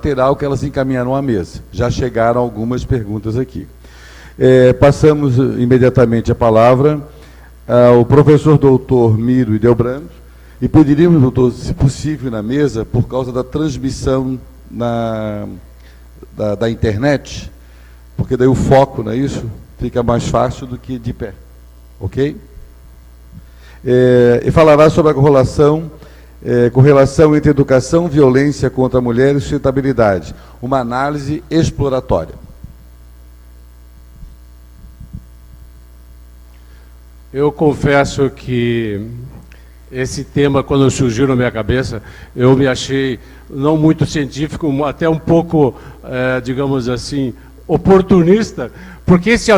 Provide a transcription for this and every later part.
lateral que elas encaminharam à mesa. Já chegaram algumas perguntas aqui. Passamos imediatamente a palavra ao professor doutor Miro Hildebrando, e pediríamos, doutor, se possível, na mesa, por causa da transmissão da internet, porque daí o foco, não é isso? Fica mais fácil do que de pé. Ok? E falará sobre a correlação entre educação, violência contra a mulher e sustentabilidade. Uma análise exploratória. Eu confesso que esse tema, quando surgiu na minha cabeça, eu me achei não muito científico, até um pouco, digamos assim, oportunista, porque esse é o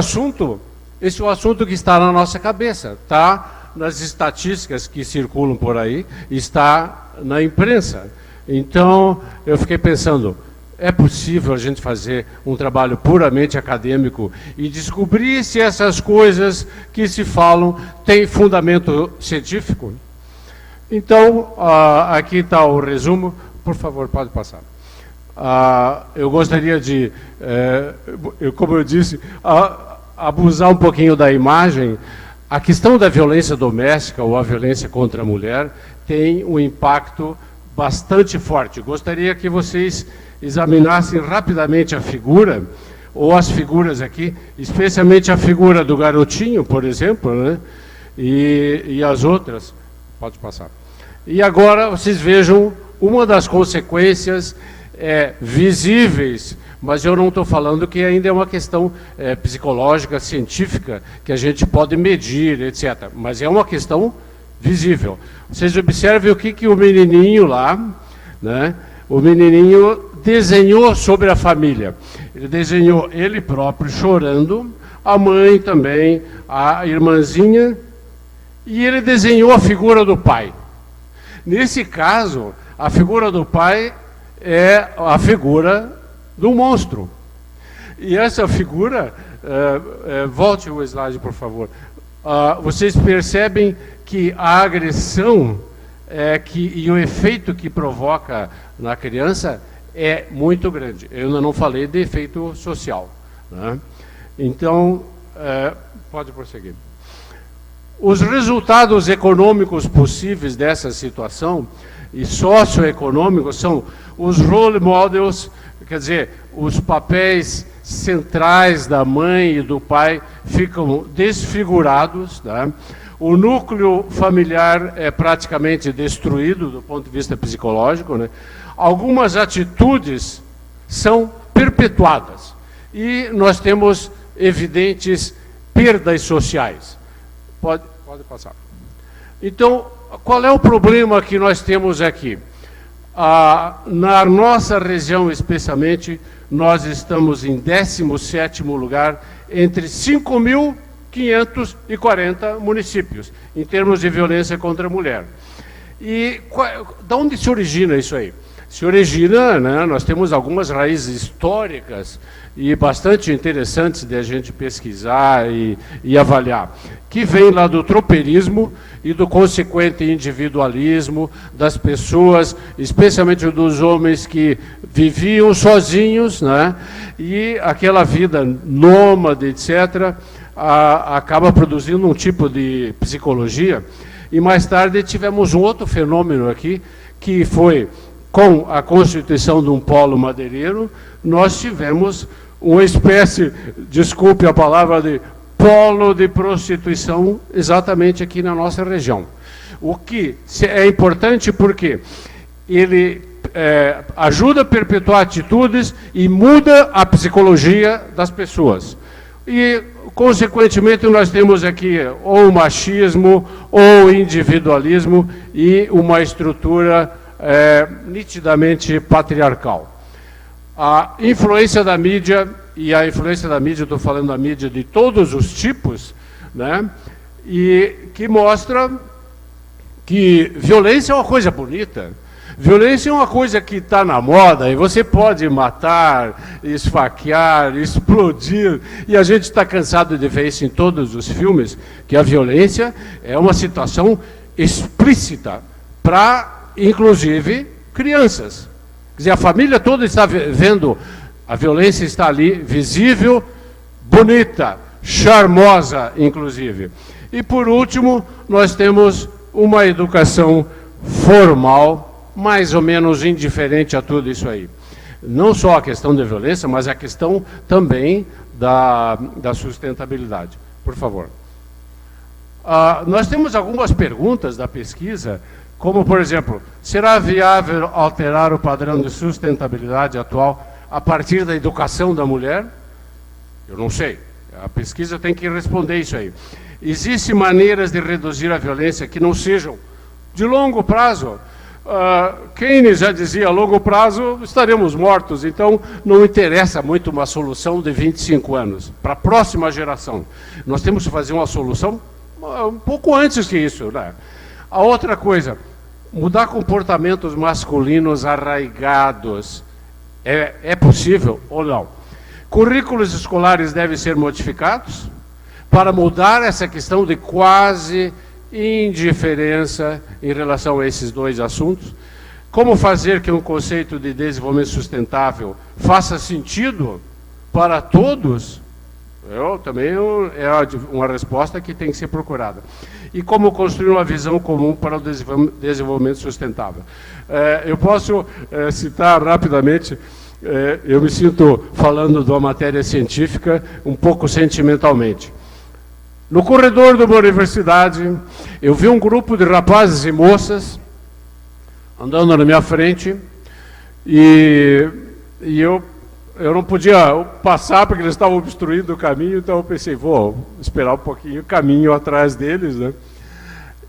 assunto que está na nossa cabeça, está nas estatísticas que circulam por aí, está na imprensa. Então, eu fiquei pensando, é possível a gente fazer um trabalho puramente acadêmico e descobrir se essas coisas que se falam têm fundamento científico? Então, aqui está o resumo. Por favor, pode passar. Eu gostaria de, como eu disse, abusar um pouquinho da imagem. A questão da violência doméstica ou a violência contra a mulher tem um impacto bastante forte. Gostaria que vocês examinassem rapidamente a figura, ou as figuras aqui, especialmente a figura do garotinho, por exemplo, né? E as outras. Pode passar. E agora vocês vejam uma das consequências visíveis, mas eu não estou falando que ainda é uma questão psicológica, científica, que a gente pode medir, etc. Mas é uma questão visível. Vocês observem o que o menininho lá, né? O menininho desenhou sobre a família. Ele desenhou ele próprio chorando, a mãe também, a irmãzinha, e ele desenhou a figura do pai. Nesse caso, a figura do pai é a figura do monstro. E essa figura, volte o slide, por favor. Vocês percebem que a agressão e o efeito que provoca na criança é muito grande. Eu ainda não falei de efeito social, né? Então, pode prosseguir. Os resultados econômicos possíveis dessa situação e socioeconômicos são os role models, quer dizer, os papéis centrais da mãe e do pai ficam desfigurados, tá? O núcleo familiar é praticamente destruído do ponto de vista psicológico, né? Algumas atitudes são perpetuadas e nós temos evidentes perdas sociais. Pode passar. Então, qual é o problema que nós temos aqui? Na nossa região, especialmente, nós estamos em 17º lugar entre 5.540 municípios, em termos de violência contra a mulher. E de onde se origina isso aí? Se origina, né, nós temos algumas raízes históricas e bastante interessantes de a gente pesquisar e avaliar, que vem lá do tropeirismo e do consequente individualismo das pessoas, especialmente dos homens que viviam sozinhos, né, e aquela vida nômade, etc., acaba produzindo um tipo de psicologia. E mais tarde tivemos um outro fenômeno aqui, que foi, com a constituição de um polo madeireiro, nós tivemos uma espécie, desculpe a palavra, de polo de prostituição exatamente aqui na nossa região. O que é importante porque ele ajuda a perpetuar atitudes e muda a psicologia das pessoas. E, consequentemente, nós temos aqui ou o machismo, ou o individualismo e uma estrutura nitidamente patriarcal. A influência da mídia, e a influência da mídia, estou falando da mídia de todos os tipos, né, e que mostra que violência é uma coisa bonita. Violência é uma coisa que está na moda e você pode matar, esfaquear, explodir. E a gente está cansado de ver isso em todos os filmes, que a violência é uma situação explícita para, inclusive, crianças. dizer, a família toda está vendo, a violência está ali, visível, bonita, charmosa, inclusive. E, por último, nós temos uma educação formal, mais ou menos indiferente a tudo isso aí. Não só a questão da violência, mas a questão também da sustentabilidade. Por favor. Nós temos algumas perguntas da pesquisa, como, por exemplo, será viável alterar o padrão de sustentabilidade atual a partir da educação da mulher? Eu não sei. A pesquisa tem que responder isso aí. Existem maneiras de reduzir a violência que não sejam de longo prazo? Keynes já dizia, a longo prazo estaremos mortos, então não interessa muito uma solução de 25 anos. Para a próxima geração, nós temos que fazer uma solução um pouco antes que isso, né? A outra coisa, mudar comportamentos masculinos arraigados, é possível ou não? Currículos escolares devem ser modificados para mudar essa questão de quase indiferença em relação a esses dois assuntos. Como fazer que um conceito de desenvolvimento sustentável faça sentido para todos? É uma resposta que tem que ser procurada. E como construir uma visão comum para o desenvolvimento sustentável? Eu posso citar rapidamente, eu me sinto falando de uma matéria científica um pouco sentimentalmente. No corredor de uma universidade, eu vi um grupo de rapazes e moças andando na minha frente e eu não podia passar porque eles estavam obstruindo o caminho, então eu pensei, vou esperar um pouquinho, caminho atrás deles, né?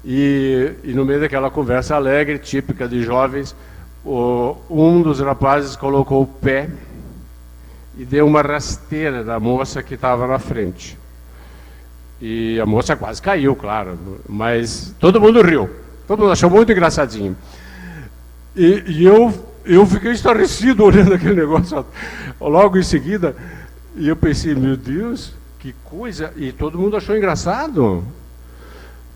E no meio daquela conversa alegre, típica de jovens, um dos rapazes colocou o pé e deu uma rasteira da moça que estava na frente. E a moça quase caiu, claro, mas todo mundo riu, todo mundo achou muito engraçadinho. E eu fiquei estarrecido olhando aquele negócio logo em seguida, e eu pensei, meu Deus, que coisa, e todo mundo achou engraçado.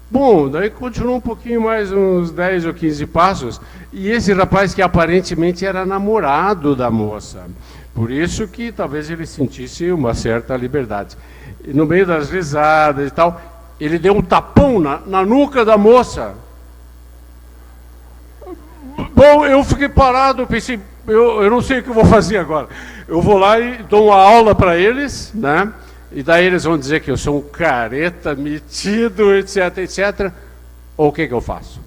Bom, daí continuou um pouquinho mais, uns 10 ou 15 passos, e esse rapaz que aparentemente era namorado da moça, por isso que talvez ele sentisse uma certa liberdade. E no meio das risadas e tal, ele deu um tapão na nuca da moça. Bom, eu fiquei parado, pensei, eu não sei o que eu vou fazer agora. Eu vou lá e dou uma aula para eles, né? E daí eles vão dizer que eu sou um careta, metido, etc, etc. Ou o que eu faço?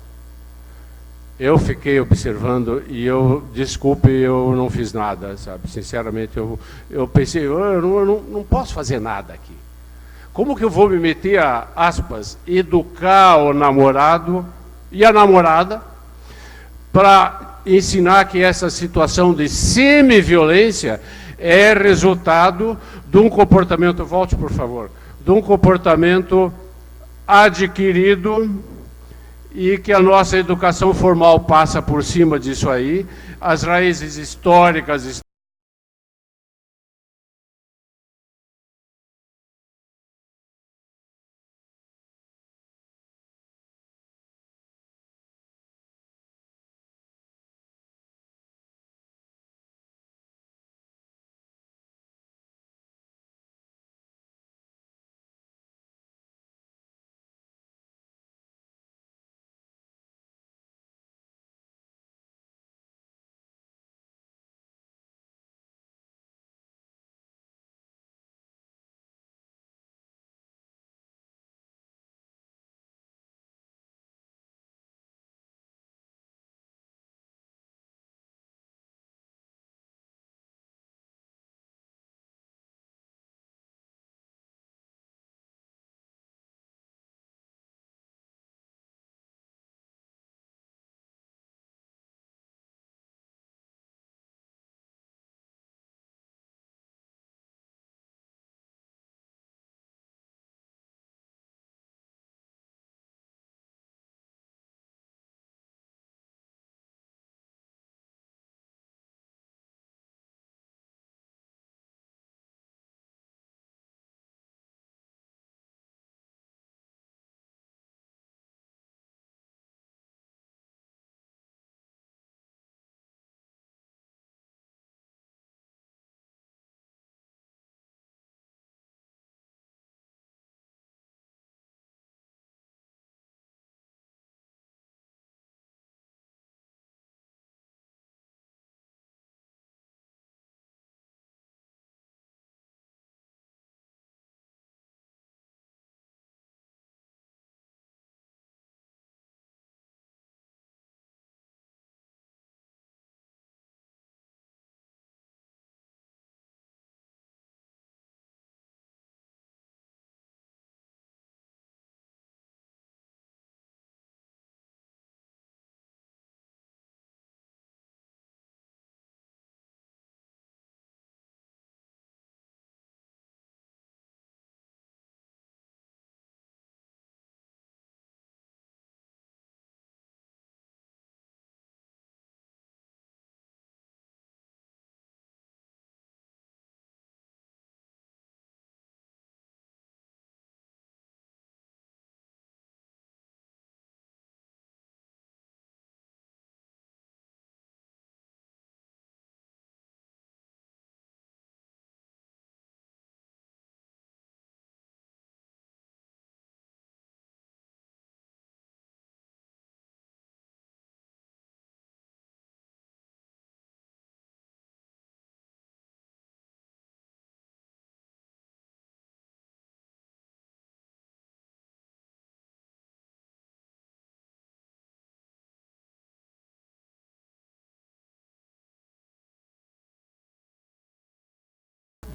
Eu fiquei observando e desculpe, eu não fiz nada, sabe? Sinceramente, eu pensei, eu não posso fazer nada aqui. Como que eu vou me meter a, aspas, educar o namorado e a namorada para ensinar que essa situação de semi-violência é resultado de um comportamento, volte por favor, de um comportamento adquirido e que a nossa educação formal passa por cima disso aí, as raízes históricas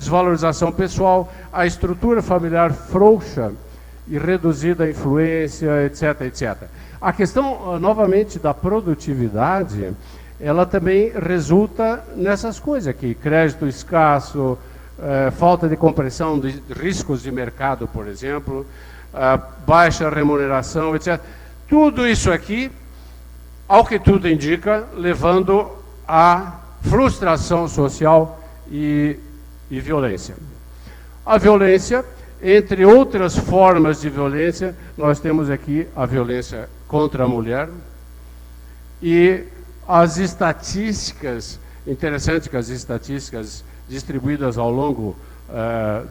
desvalorização pessoal, a estrutura familiar frouxa e reduzida a influência, etc, etc. A questão, novamente, da produtividade, ela também resulta nessas coisas aqui, crédito escasso, falta de compreensão de riscos de mercado, por exemplo, baixa remuneração, etc. Tudo isso aqui, ao que tudo indica, levando à frustração social e violência. A violência, entre outras formas de violência, nós temos aqui a violência contra a mulher e as estatísticas, interessantes que as estatísticas distribuídas ao longo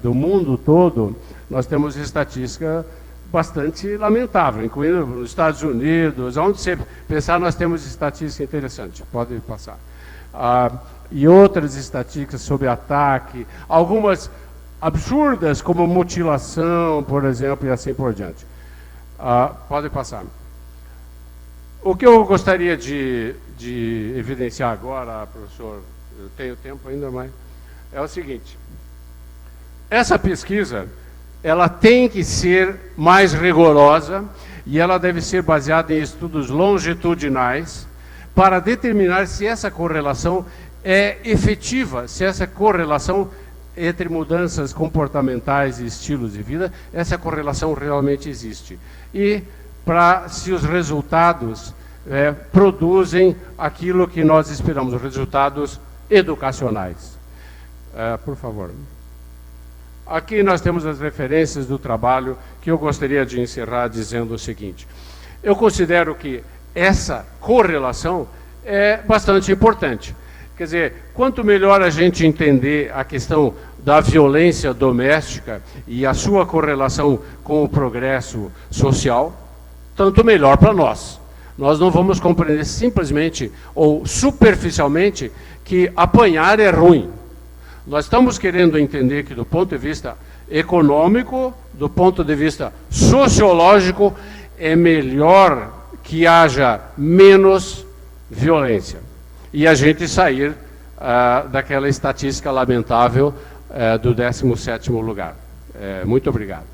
do mundo todo, nós temos estatística bastante lamentável, incluindo nos Estados Unidos, onde você pensar, nós temos estatística interessante, pode passar. E outras estatísticas sobre ataque, algumas absurdas, como mutilação, por exemplo, e assim por diante. Pode passar. O que eu gostaria de evidenciar agora, professor, eu tenho tempo ainda, mas é o seguinte. Essa pesquisa, ela tem que ser mais rigorosa e ela deve ser baseada em estudos longitudinais para determinar se essa correlação é efetiva, se essa correlação entre mudanças comportamentais e estilos de vida, essa correlação realmente existe. E para se os resultados produzem aquilo que nós esperamos, resultados educacionais. Por favor. Aqui nós temos as referências do trabalho que eu gostaria de encerrar dizendo o seguinte. Eu considero que essa correlação é bastante importante. Quer dizer, quanto melhor a gente entender a questão da violência doméstica e a sua correlação com o progresso social, tanto melhor para nós. Nós não vamos compreender simplesmente ou superficialmente que apanhar é ruim. Nós estamos querendo entender que, do ponto de vista econômico, do ponto de vista sociológico, é melhor que haja menos violência. E a gente sair daquela estatística lamentável do 17º lugar. Muito obrigado.